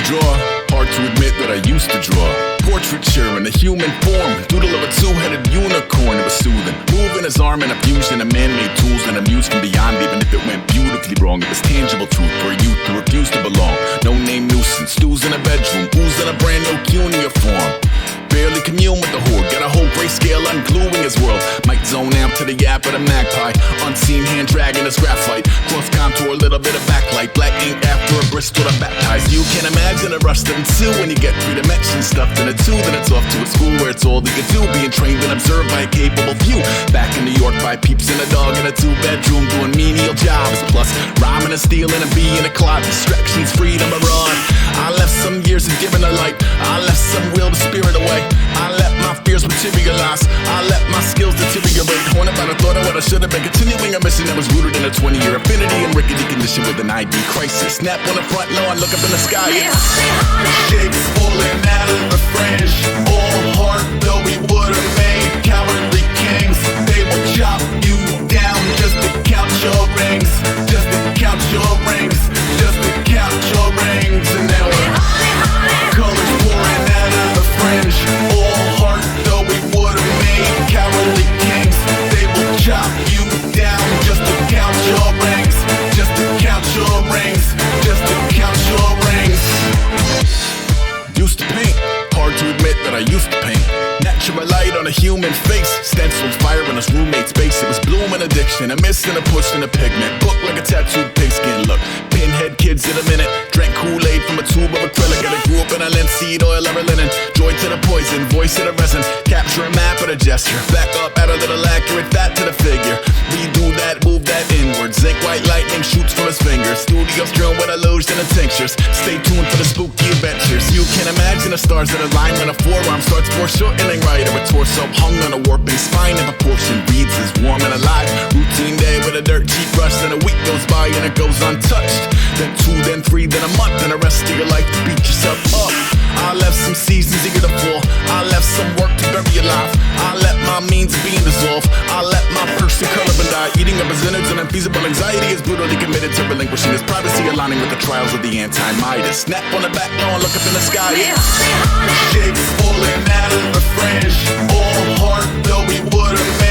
draw. Hard to admit that I used to draw. Portraiture in a human form. Doodle of a two-headed unicorn. It was soothing. Moving his arm and abusing a man-made tools and amused from beyond. Even if it went beautifully wrong, it was tangible truth for a youth who refused to belong. No-name nuisance. Stews in a bedroom. Booze in a brand new cuneiform. Barely commune with the horde. Got a whole grayscale ungluing his world. Might zone out to the yap of the magpie. Unseen hand dragging his graphite. Cross contour, a little bit of backlight. Black ink after a Bristol I'm baptized. You can imagine a rush that ensue when you get 3 dimensions stuffed in a 2. Then it's off to a school where it's all they could do. Being trained and observed by a capable few. Back in New York by peeps and a dog in a 2-bedroom doing menial jobs. Plus rhyming and stealing and being a clod. Distractions, freedom, a run. I left some years of giving a light. I left some will to spirit away. I let my fears materialize. I let my skills deteriorate. Haunted by the thought of what I should have been. Continuing a mission that was rooted in a 20-year affinity and rickety condition with an ID crisis. Snap on the front lawn, look up in the sky. Shapes falling out of the fringe. All heart though we would've made. Cowardly kings, they will chop you down just to count your rings. Just to count your rings. Just to count your rings. And now we're colors pouring out of the fringe. All heart though we would've made. Cowardly kings, they will chop you down just to count your rings. Just to count your rings. Just to count your rings. Used to paint, hard to admit that I used to paint. Natural light on a human face. Stenciled fire in his roommate's base. It was bloom and addiction, a miss and a push and a pigment. Book like a tattooed pigskin look. Pinhead kids in a minute. Drank Kool-Aid from a tube of acrylic. And I grew up in a linseed oil or a linen. Joy to the poison, voice to the resin. Capture a map of the gesture. Back up, add a little accurate fat to the figure. Redo that, move that inward. Zinc white lightning shoots from his fingers. Studio strewn with illusion and tinctures. Stay tuned for the spooky adventures. You can imagine the stars that align when a forearm starts foreshortening right. Or a torso hung on a warping spine. In proportion reads as warm and alive. Routine day with a dirt cheap brush. Then a week goes by and it goes untouched. Then 2, then 3, then a month. And the rest of your life to beat yourself up. I left some seasons eager to fall. I left some work to bury alive. I let my means of being dissolved. I let my person curl up and die. Eating up his innards and unfeasible anxiety is brutally committed to relinquishing his privacy, aligning with the trials of the anti-Midas. Snap on the back lawn, look up in the sky. Shapes falling out of the fringe. All heart though we would've made.